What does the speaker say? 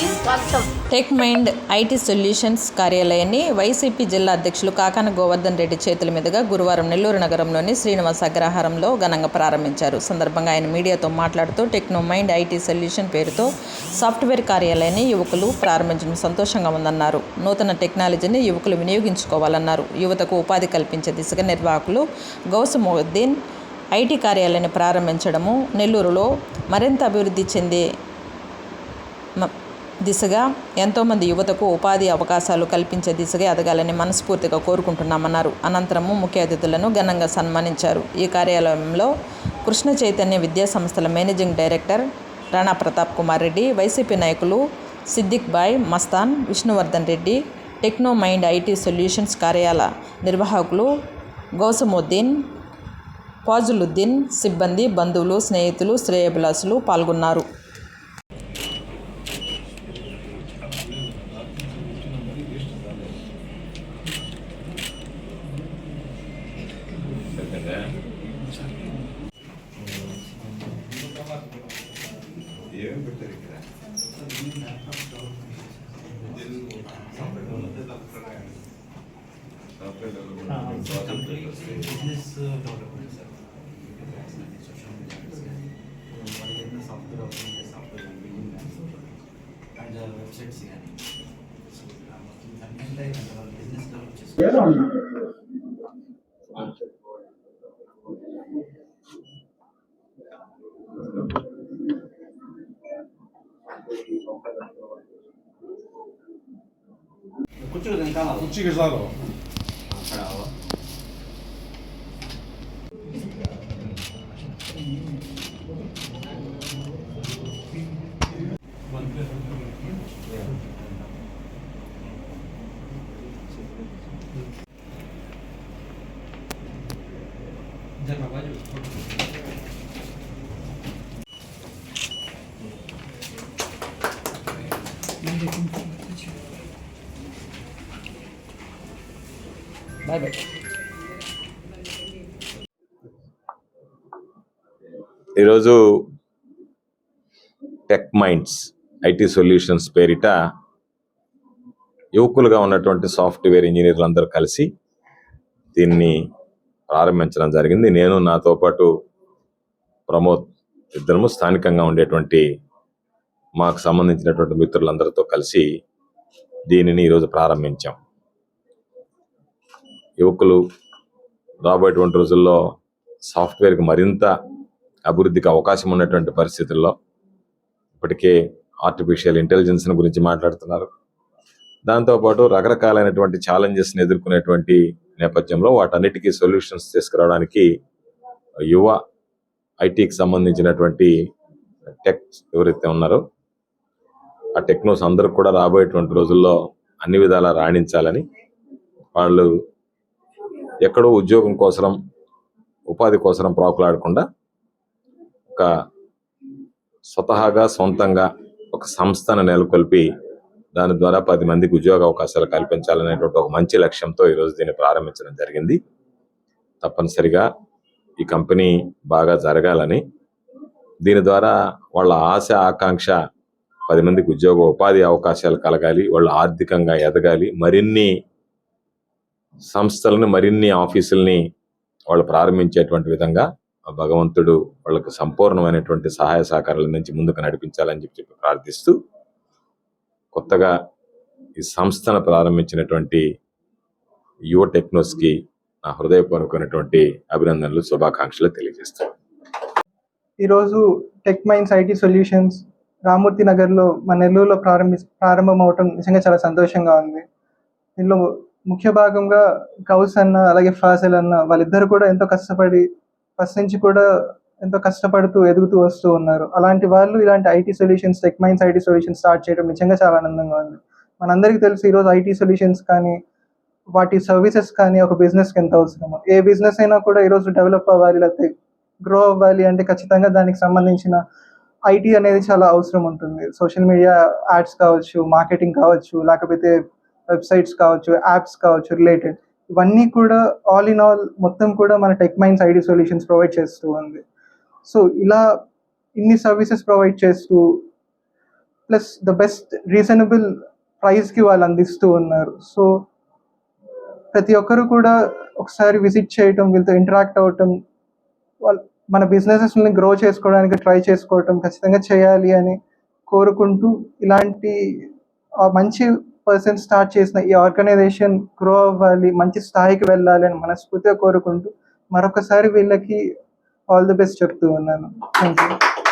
స్వాగతం. Tech mind IT solutions కార్యాలయాన్ని YCP జిల్లా అధ్యక్షులు కాకాన గోవర్ధన్ రెడ్డి చేతుల మీదుగా గురువారం నెల్లూరు నగరంలోని శ్రీనివాస అగ్రహారంలో ఘనంగా ప్రారంభించారు. సందర్భంగా ఆయన మీడియాతో మాట్లాడుతూ టెక్నో మైండ్ ఐటీ సొల్యూషన్ పేరుతో సాఫ్ట్వేర్ కార్యాలయాన్ని యువకులు ప్రారంభించడం సంతోషంగా ఉందన్నారు. నూతన టెక్నాలజీని యువకులు వినియోగించుకోవాలన్నారు. యువతకు ఉపాధి కల్పించే దిశగా నిర్వాహకులు గౌసముద్దీన్ ఐటీ కార్యాలయాన్ని ప్రారంభించడము నెల్లూరులో మరింత అభివృద్ధి చెందే దిశగా ఎంతోమంది యువతకు ఉపాధి అవకాశాలు కల్పించే దిశగా ఎదగాలని మనస్ఫూర్తిగా కోరుకుంటున్నామన్నారు. అనంతరము ముఖ్య అతిథులను ఘనంగా సన్మానించారు. ఈ కార్యాలయంలో కృష్ణ చైతన్య విద్యా సంస్థల మేనేజింగ్ డైరెక్టర్ రాణా ప్రతాప్ కుమార్ రెడ్డి, వైసీపీ నాయకులు Siddiq Bhai, Mastan, Vishnuvardhan Reddy, Techno Mind IT Solutions కార్యాలయ నిర్వాహకులు గౌసముద్దీన్, ఫాజులుద్దీన్, సిబ్బంది, బంధువులు, స్నేహితులు, శ్రేయోభిలాషులు పాల్గొన్నారు. కుర్చీకి చాలు. Bye bye. ఈరోజు టెక్ మైండ్స్ ఐటీ సొల్యూషన్స్ పేరిట యువకులుగా ఉన్నటువంటి సాఫ్ట్వేర్ ఇంజనీర్లు అందరూ కలిసి దీన్ని ప్రారంభించడం జరిగింది. నేను, నాతో పాటు ప్రమోద్ ఇద్దరము స్థానికంగా ఉండేటువంటి మాకు సంబంధించినటువంటి మిత్రులందరితో కలిసి దీనిని ఈరోజు ప్రారంభించాం. యువకులు రాబోయేటువంటి రోజుల్లో సాఫ్ట్వేర్కి మరింత అభివృద్ధికి అవకాశం ఉన్నటువంటి పరిస్థితుల్లో ఇప్పటికే ఆర్టిఫిషియల్ ఇంటెలిజెన్స్ని గురించి మాట్లాడుతున్నారు. దాంతోపాటు రకరకాలైనటువంటి ఛాలెంజెస్ని ఎదుర్కొనేటువంటి నేపథ్యంలో వాటన్నిటికీ సొల్యూషన్స్ తీసుకురావడానికి యువ ఐటీకి సంబంధించినటువంటి టెక్ ఎవరైతే ఉన్నారో ఆ టెక్నోస్ అందరూ కూడా రాబోయేటువంటి రోజుల్లో అన్ని విధాలా రాణించాలని, వాళ్ళు ఎక్కడో ఉద్యోగం కోసం, ఉపాధి కోసం ప్రాకులాడకుండా ఒక స్వతహాగా సొంతంగా ఒక సంస్థను నెలకొల్పి దాని ద్వారా 10 మందికి ఉద్యోగ అవకాశాలు కల్పించాలనేటువంటి ఒక మంచి లక్ష్యంతో ఈరోజు దీన్ని ప్రారంభించడం జరిగింది. తప్పనిసరిగా ఈ కంపెనీ బాగా జరగాలని, దీని ద్వారా వాళ్ళ ఆశ ఆకాంక్ష 10 మందికి ఉద్యోగ ఉపాధి అవకాశాలు కలగాలి, వాళ్ళు ఆర్థికంగా ఎదగాలి, మరిన్ని సంస్థలను, మరిన్ని ఆఫీసుల్ని వాళ్ళు ప్రారంభించేటువంటి విధంగా భగవంతుడు వాళ్ళకు సంపూర్ణమైనటువంటి సహాయ సహకారాల నుంచి ముందుకు నడిపించాలని చెప్పి ప్రార్థిస్తూ, కొత్తగా ఈ సంస్థను ప్రారంభించినటువంటి యువ టెక్నోస్కి నా హృదయపూర్వకమైనటువంటి అభినందనలు, శుభాకాంక్షలు తెలియజేస్తాను. ఈరోజు టెక్ మైండ్స్ ఐటీ సొల్యూషన్స్ రామూర్తి నగర్లో మన నెల్లూరులో ప్రారంభం అవటం నిజంగా చాలా సంతోషంగా ఉంది. దీనిలో ముఖ్య భాగంగా కౌస్ అన్న అలాగే ఫాజల్ అన్న వాళ్ళిద్దరు కూడా ఎంతో కష్టపడి ఫస్ట్ నుంచి కూడా ఎంతో కష్టపడుతూ ఎదుగుతూ వస్తూ ఉన్నారు. అలాంటి వాళ్ళు ఇలాంటి IT solutions, tech minds IT solutions start చేయడం నిజంగా చాలా ఆనందంగా ఉంది. మనందరికీ తెలుసు ఈరోజు ఐటీ సొల్యూషన్స్ కానీ వాటి సర్వీసెస్ కానీ ఒక బిజినెస్కి ఎంత అవసరమో. ఏ బిజినెస్ అయినా కూడా ఈరోజు డెవలప్ అవ్వాలి, లేకపోతే గ్రో అవ్వాలి అంటే ఖచ్చితంగా దానికి సంబంధించిన ఐటీ అనేది చాలా అవసరం ఉంటుంది. సోషల్ మీడియా యాడ్స్ కావచ్చు, మార్కెటింగ్ కావచ్చు, లేకపోతే వెబ్సైట్స్ కావచ్చు, యాప్స్ కావచ్చు, రిలేటెడ్ ఇవన్నీ కూడా ఆల్ ఇన్ ఆల్ మొత్తం కూడా మన tech minds IT solutions provide చేస్తూ ఉంది. సో ఇలా ఇన్ని సర్వీసెస్ ప్రొవైడ్ చేస్తూ ప్లస్ ద బెస్ట్ రీజనబుల్ ప్రైస్కి వాళ్ళు అందిస్తూ ఉన్నారు. సో ప్రతి ఒక్కరు కూడా ఒకసారి విజిట్ చేయటం, వీళ్ళతో ఇంటరాక్ట్ అవ్వటం, వాళ్ళు మన బిజినెసెస్ని గ్రో చేసుకోవడానికి ట్రై చేసుకోవటం ఖచ్చితంగా చేయాలి అని కోరుకుంటూ, ఇలాంటి మంచి పర్సన్ స్టార్ట్ చేసిన ఈ ఆర్గనైజేషన్ గ్రో అవ్వాలి, మంచి స్థాయికి వెళ్ళాలి అని మనస్ఫూర్తిగా కోరుకుంటూ మరొకసారి వీళ్ళకి ఆల్ ది బెస్ట్ చెప్తూ ఉన్నాను. Thank you.